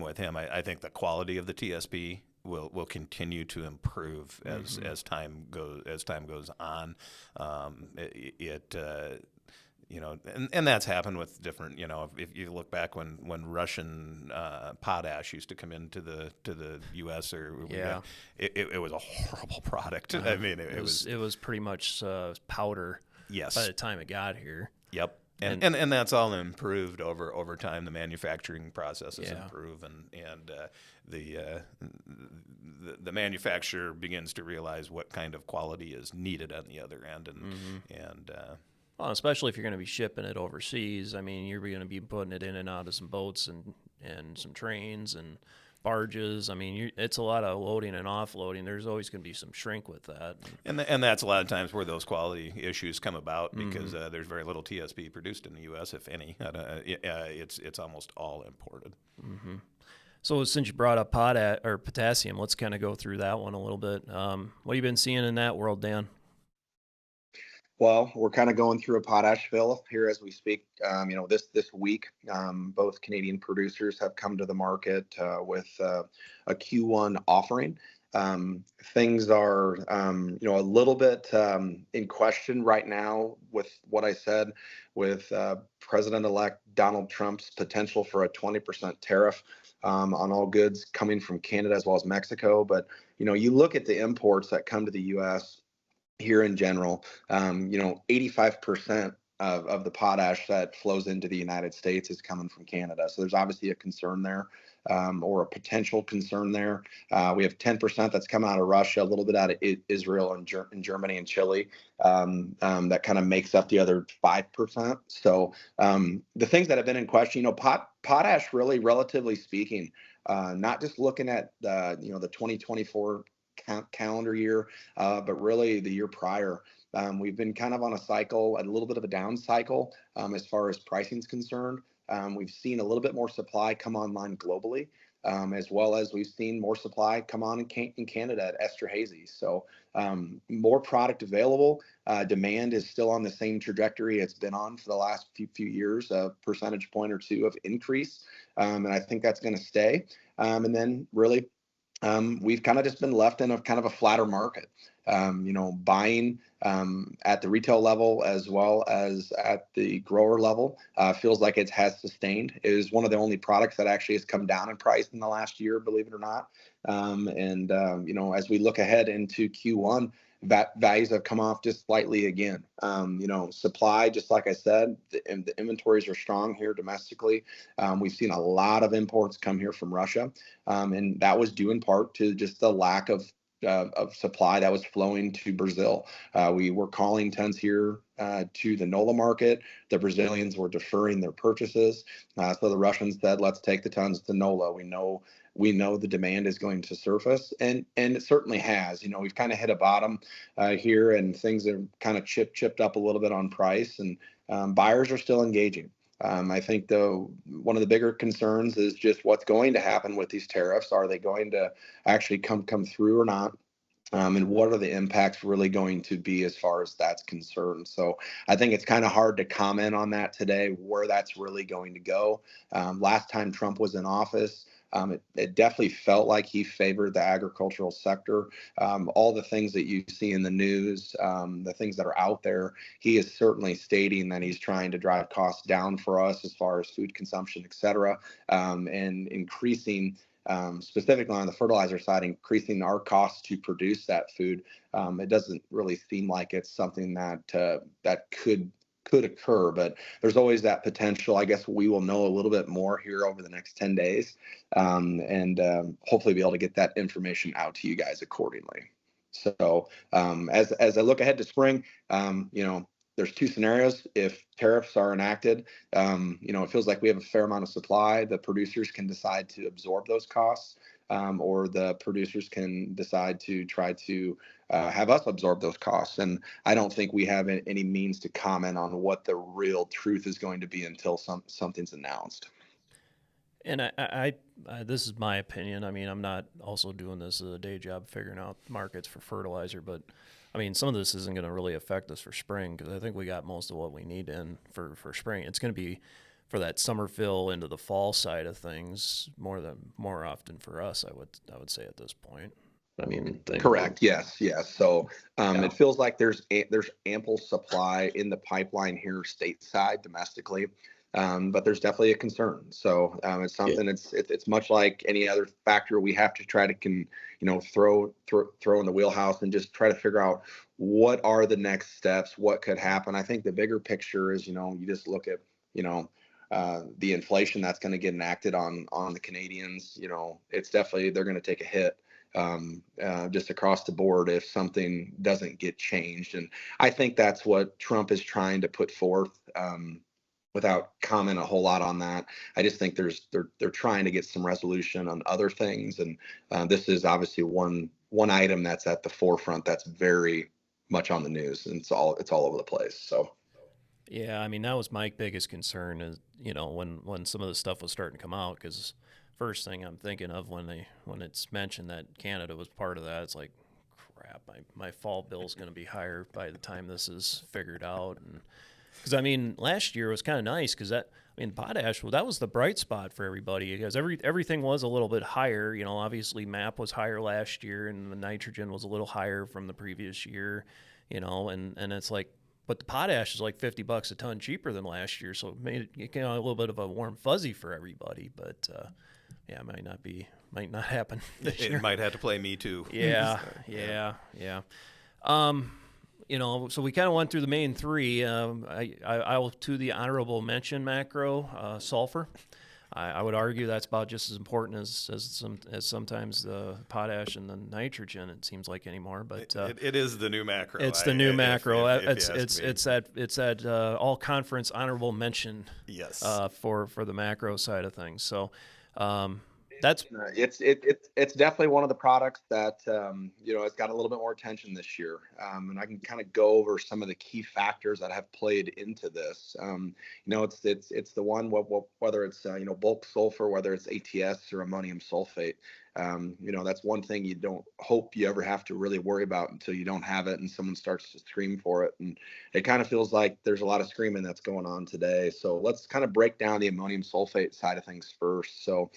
with him. I think the quality of the TSP will continue to improve as time goes on. And that's happened with different. If you look back when Russian potash used to come into the U.S. It was a horrible product. I mean, it was pretty much powder. Yes. By the time it got here. Yep. And that's all improved over time. The manufacturing processes improve, and the manufacturer begins to realize what kind of quality is needed on the other end, well, especially if you're going to be shipping it overseas. I mean, you're going to be putting it in and out of some boats and some trains and barges. I mean, it's a lot of loading and offloading. There's always going to be some shrink with that. And that's a lot of times where those quality issues come about because there's very little TSP produced in the U.S., if any. It's almost all imported. Mm-hmm. So since you brought up potassium, let's kind of go through that one a little bit. What have you been seeing in that world, Dan? Well, we're kind of going through a potash fill here as we speak. This week, both Canadian producers have come to the market with a Q1 offering. Things are, a little bit in question right now with what I said with President-elect Donald Trump's potential for a 20% tariff on all goods coming from Canada as well as Mexico. But, you look at the imports that come to the U.S. here in general, 85% of the potash that flows into the United States is coming from Canada. So there's obviously a concern there, or a potential concern there. We have 10% that's come out of Russia, a little bit out of Israel and Germany and Chile. That kind of makes up the other 5%. So the things that have been in question, potash really, relatively speaking, not just looking at the 2024 calendar year, but really the year prior. We've been kind of on a cycle, a little bit of a down cycle as far as pricing is concerned. We've seen a little bit more supply come online globally, as well as we've seen more supply come on in Canada at Esterhazy. So more product available. Demand is still on the same trajectory it's been on for the last few years, a percentage point or two of increase. And I think that's going to stay. And then really, we've kind of just been left in a kind of a flatter market, buying at the retail level as well as at the grower level feels like it has sustained. It is one of the only products that actually has come down in price in the last year, believe it or not. As we look ahead into Q1, values have come off just slightly again. Supply, just like I said, the inventories are strong here domestically. We've seen a lot of imports come here from Russia, and that was due in part to just the lack of supply that was flowing to Brazil. We were calling tons here to the NOLA market. The Brazilians were deferring their purchases. So the Russians said, let's take the tons to NOLA. We know the demand is going to surface, and it certainly has. We've kind of hit a bottom here, and things are kind of chipped up a little bit on price, and buyers are still engaging. I think though one of the bigger concerns is just what's going to happen with these tariffs. Are they going to actually come through or not? And what are the impacts really going to be as far as that's concerned? So I think it's kind of hard to comment on that today, where that's really going to go. Last time Trump was in office, it definitely felt like he favored the agricultural sector. All the things that you see in the news, the things that are out there, he is certainly stating that he's trying to drive costs down for us as far as food consumption, et cetera, and increasing specifically on the fertilizer side, increasing our costs to produce that food. It doesn't really seem like it's something that could occur, but there's always that potential. I guess we will know a little bit more here over the next 10 days, and hopefully be able to get that information out to you guys accordingly. So as I look ahead to spring, there's two scenarios. If tariffs are enacted, it feels like we have a fair amount of supply. The producers can decide to absorb those costs, or the producers can decide to try to have us absorb those costs. And I don't think we have any means to comment on what the real truth is going to be until something's announced. And I this is my opinion. I mean, I'm not also doing this as a day job figuring out markets for fertilizer, but I mean, some of this isn't going to really affect us for spring because I think we got most of what we need in for spring. It's going to be for that summer fill into the fall side of things more often for us. I would say at this point. I mean, correct. Yes. So It feels like there's ample supply in the pipeline here stateside domestically. But there's definitely a concern. So it's something. It's much like any other factor we have to try to throw in the wheelhouse and just try to figure out what are the next steps, what could happen. I think the bigger picture is you just look at the inflation that's going to get enacted on the Canadians. It's definitely they're going to take a hit just across the board if something doesn't get changed. And I think that's what Trump is trying to put forth. Without comment a whole lot on that, I just think they're trying to get some resolution on other things, and this is obviously one item that's at the forefront that's very much on the news, and it's all over the place. So, yeah, I mean that was my biggest concern is when some of the stuff was starting to come out, because first thing I'm thinking of when it's mentioned that Canada was part of that, it's like crap, my fall bill is going to be higher by the time this is figured out. And because I mean, last year was kind of nice because potash, well, that was the bright spot for everybody because everything was a little bit higher. Obviously MAP was higher last year and the nitrogen was a little higher from the previous year. And it's like, but the potash is like $50 a ton cheaper than last year, so it made it a little bit of a warm fuzzy for everybody. But it might not happen this year. It might have to play me too. Yeah. So we kind of went through the main three. I will to the honorable mention macro, sulfur. I would argue that's about just as important as sometimes the potash and the nitrogen. It seems like anymore, but it is the new macro. It's the new macro. It's that all conference honorable mention. Yes. For the macro side of things. So. That's it's definitely one of the products that it's got a little bit more attention this year, and I can kind of go over some of the key factors that have played into this. It's the one whether it's bulk sulfur, whether it's ATS or ammonium sulfate. That's one thing you don't hope you ever have to really worry about until you don't have it and someone starts to scream for it. And it kind of feels like there's a lot of screaming that's going on today. So let's kind of break down the ammonium sulfate side of things first. So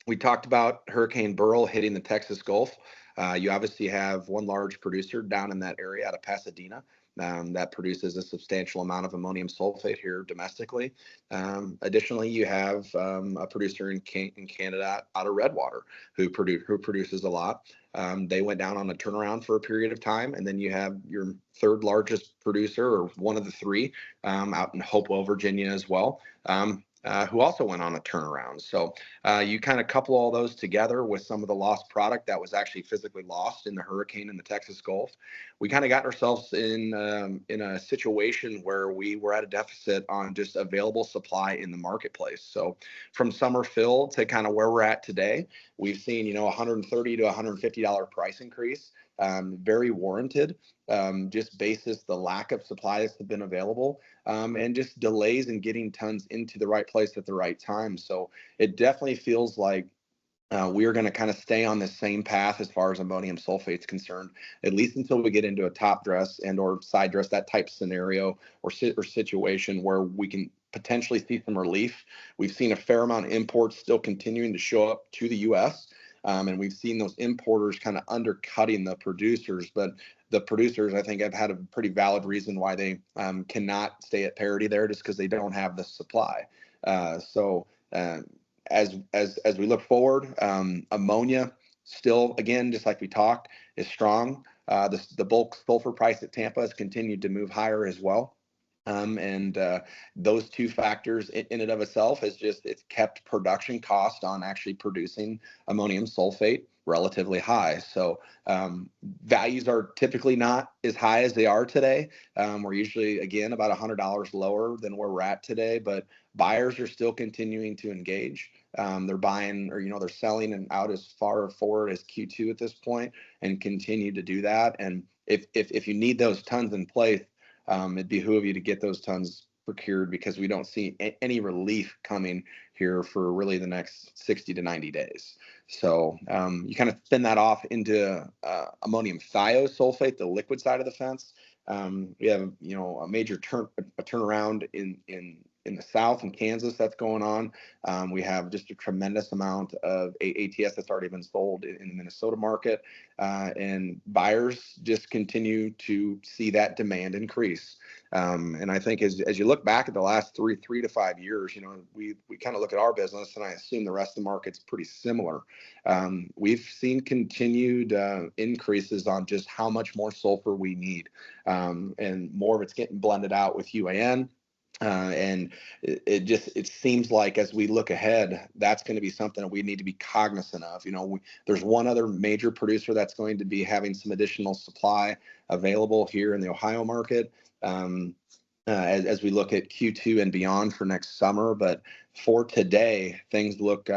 we talked about Hurricane Beryl hitting the Texas Gulf. You obviously have one large producer down in that area out of Pasadena. That produces a substantial amount of ammonium sulfate here domestically. Additionally, you have a producer in Canada out of Redwater who produces a lot. They went down on a turnaround for a period of time, and then you have your third largest producer, or one of the three, out in Hopewell, Virginia as well. Who also went on a turnaround. So you kind of couple all those together with some of the lost product that was actually physically lost in the hurricane in the Texas Gulf. We kind of got ourselves in a situation where we were at a deficit on just available supply in the marketplace. So from summer fill to kind of where we're at today, we've seen $130 to $150 price increase. very warranted, just basis the lack of supplies have been available, and just delays in getting tons into the right place at the right time. So it definitely feels like we are going to kind of stay on the same path as far as ammonium sulfate is concerned, at least until we get into a top dress and or side dress, that type scenario or situation where we can potentially see some relief. We've seen a fair amount of imports still continuing to show up to the U.S., and we've seen those importers kind of undercutting the producers. But the producers, I think, have had a pretty valid reason why they cannot stay at parity there, just because they don't have the supply. As we look forward, ammonia still, again, just like we talked, is strong. The bulk sulfur price at Tampa has continued to move higher as well. And those two factors in and of itself it's kept production cost on actually producing ammonium sulfate relatively high. So values are typically not as high as they are today. We're usually, again, about $100 lower than where we're at today, but buyers are still continuing to engage. They're buying, or they're selling and out as far forward as Q2 at this point, and continue to do that. And if you need those tons in place, it'd behoove you to get those tons procured, because we don't see any relief coming here for really the next 60 to 90 days. So you kind of spin that off into ammonium thiosulfate, the liquid side of the fence. We have a major turnaround in the South, in Kansas, that's going on. We have just a tremendous amount of ATS that's already been sold in the Minnesota market, and buyers just continue to see that demand increase. And I think as you look back at the last three to 5 years, we kind of look at our business, and I assume the rest of the market's pretty similar. We've seen continued increases on just how much more sulfur we need, and more of it's getting blended out with UAN. And it seems like as we look ahead, that's going to be something that we need to be cognizant of. There's one other major producer that's going to be having some additional supply available here in the Ohio market, as we look at Q2 and beyond for next summer. But for today, things look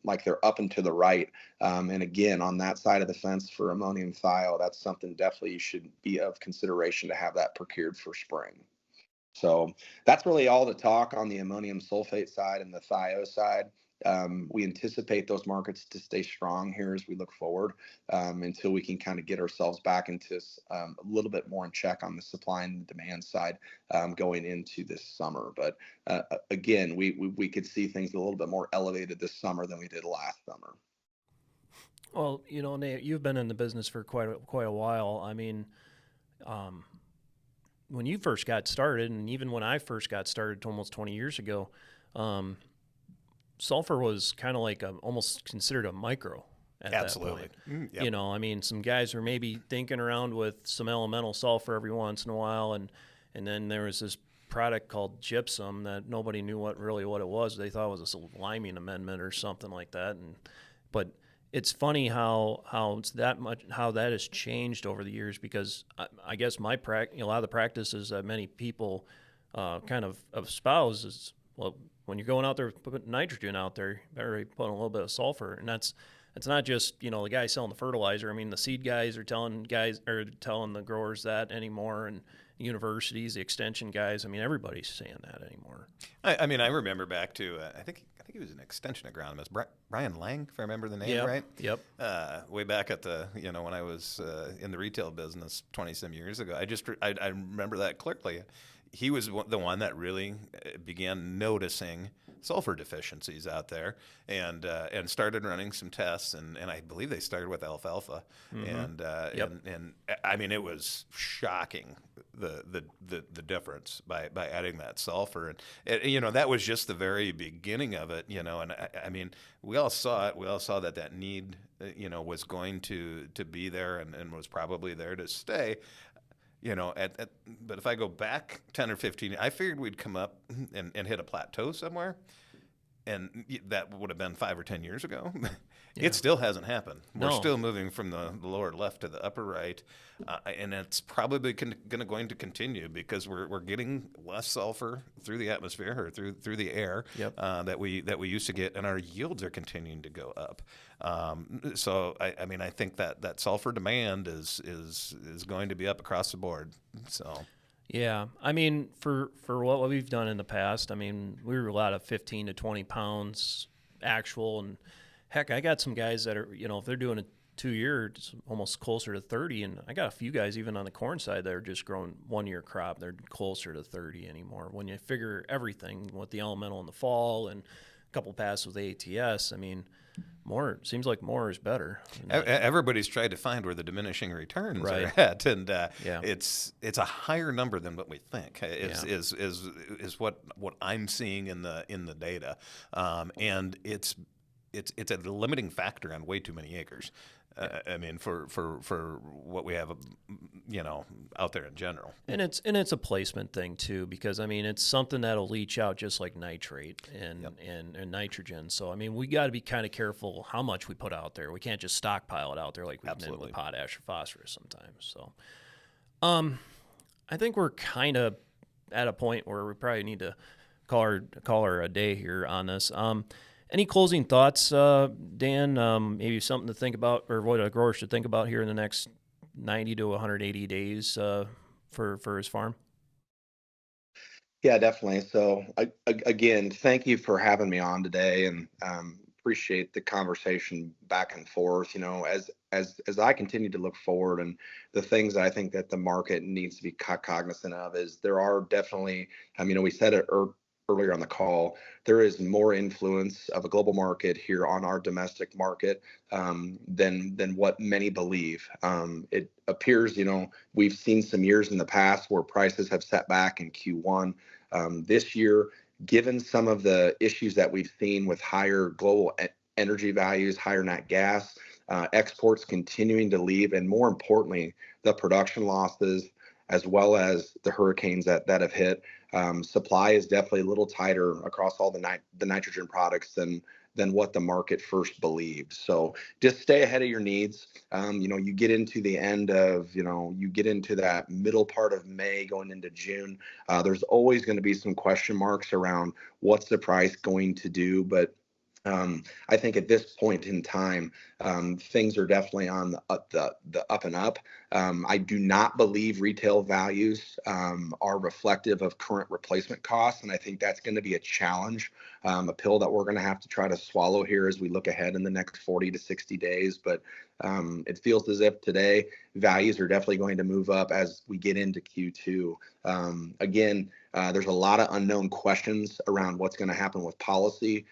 like they're up and to the right. And again, on that side of the fence for ammonium thio, that's something definitely you should be of consideration to have that procured for spring. So that's really all the talk on the ammonium sulfate side and the thio side. We anticipate those markets to stay strong here as we look forward, until we can kind of get ourselves back into a little bit more in check on the supply and the demand side going into this summer. But again, we could see things a little bit more elevated this summer than we did last summer. Well, Nate, you've been in the business for quite a while. I mean, when you first got started, and even when I first got started almost 20 years ago, sulfur was kind of like almost considered a micro at Absolutely. that point. Yep. I mean, some guys were maybe thinking around with some elemental sulfur every once in a while, and then there was this product called gypsum that nobody knew what it was. They thought it was a liming amendment or something like that, but it's funny how that has changed over the years, because I guess a lot of the practices that many people kind of espouse is, well, when you're going out there putting nitrogen out there, you better put a little bit of sulfur. And it's not just the guy selling the fertilizer. I mean, the seed guys are telling the growers that anymore, and universities, the extension guys. I mean, everybody's saying that anymore. I mean, I remember back to I think he was an extension agronomist, Brian Lang, if I remember the name right. Yep. Way back at the when I was in the retail business 20-some years ago, I remember that clearly. He was the one that really began noticing sulfur deficiencies out there, and started running some tests, and I believe they started with alfalfa, and I mean, it was shocking the difference by adding that sulfur, and that was just the very beginning of it, and I mean, we all saw it. We all saw that need was going to be there, and was probably there to stay. But if I go back 10 or 15, I figured we'd come up and hit a plateau somewhere. that would have been 5 or 10 years ago. It still hasn't happened. We're still moving from the lower left to the upper right, and it's probably going to continue because we're getting less sulfur through the atmosphere or through the air that we used to get, and our yields are continuing to go up. So I mean I think that sulfur demand is going to be up across the board. So. Yeah, I mean, for what we've done in the past, I mean, we were a lot of 15 to 20 pounds actual, and heck, I got some guys that are, if they're doing a 2-year, it's almost closer to 30, and I got a few guys even on the corn side that are just growing 1-year crop. They're closer to 30 anymore. When you figure everything with the elemental in the fall and a couple passes with ATS, I mean, seems like more is better. Everybody's tried to find where the diminishing returns are at, and it's a higher number than what we think. Is what I'm seeing in the data, and it's a limiting factor on way too many acres. I mean, for what we have, out there in general. And it's a placement thing too, because I mean it's something that'll leach out just like nitrate and nitrogen. So I mean we got to be kind of careful how much we put out there. We can't just stockpile it out there like we've been with potash or phosphorus sometimes. So, I think we're kind of at a point where we probably need to call her a day here on this. Any closing thoughts, Dan? Maybe something to think about, or what a grower should think about here in the next 90 to 180 days for his farm? Yeah, definitely. So again, thank you for having me on today, and appreciate the conversation back and forth. As I continue to look forward, and the things that I think that the market needs to be cognizant of is there are definitely, we said it earlier on the call, there is more influence of a global market here on our domestic market than what many believe. It appears, we've seen some years in the past where prices have set back in Q1. This year, given some of the issues that we've seen with higher global energy values, higher nat gas, exports continuing to leave, and more importantly, the production losses, as well as the hurricanes that have hit, supply is definitely a little tighter across all the nitrogen products than what the market first believed. So just stay ahead of your needs. You get into the end of, you get into that middle part of May going into June. There's always going to be some question marks around what's the price going to do, but I think at this point in time, things are definitely on the up and up. I do not believe retail values are reflective of current replacement costs, and I think that's going to be a challenge, a pill that we're going to have to try to swallow here as we look ahead in the next 40 to 60 days. But it feels as if today values are definitely going to move up as we get into Q2. Again, there's a lot of unknown questions around what's going to happen with policy,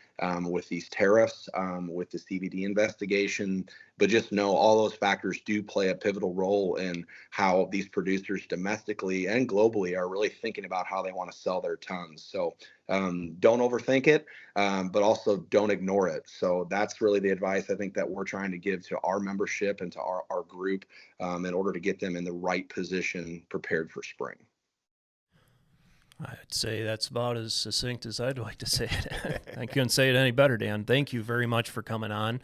with these tariffs, with the CVD investigation, but just know all those factors do play a pivotal role in how these producers domestically and globally are really thinking about how they want to sell their tons. So don't overthink it, but also don't ignore it. So that's really the advice I think that we're trying to give to our membership and to our group in order to get them in the right position prepared for spring. I'd say that's about as succinct as I'd like to say it. I couldn't say it any better, Dan. Thank you very much for coming on.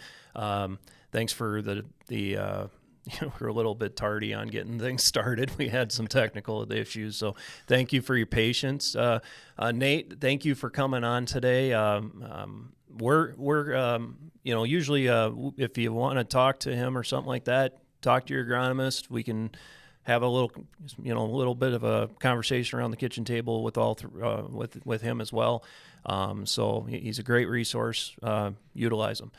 Thanks for the we're a little bit tardy on getting things started. We had some technical issues, so thank you for your patience. Nate, thank you for coming on today. We're usually if you want to talk to him or something like that, talk to your agronomist. We can have a little bit of a conversation around the kitchen table with with him as well. So he's a great resource. Utilize him.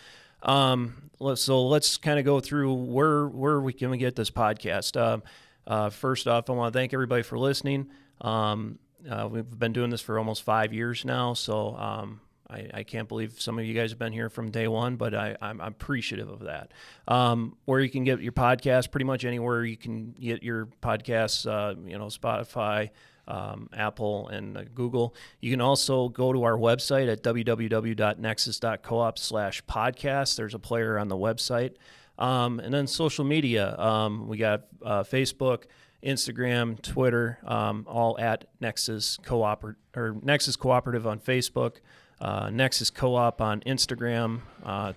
So let's kind of go through where we can get this podcast. First off, I want to thank everybody for listening. We've been doing this for almost 5 years now, so I can't believe some of you guys have been here from day one, but I'm appreciative of that. Where you can get your podcast, pretty much anywhere you can get your podcasts, Spotify, Apple, and Google. You can also go to our website at www.nexus.coop/podcast. There's a player on the website. And then social media. We got Facebook, Instagram, Twitter, all at Nexus Cooperative on Facebook. Nexus Co-op on Instagram,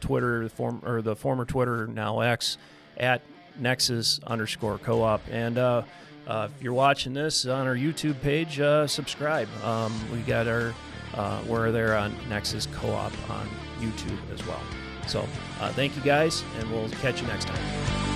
Twitter, the former Twitter, now X, at Nexus_Co-op. And if you're watching this on our YouTube page, subscribe. We got we're there on Nexus Co-op on YouTube as well. So thank you guys, and we'll catch you next time.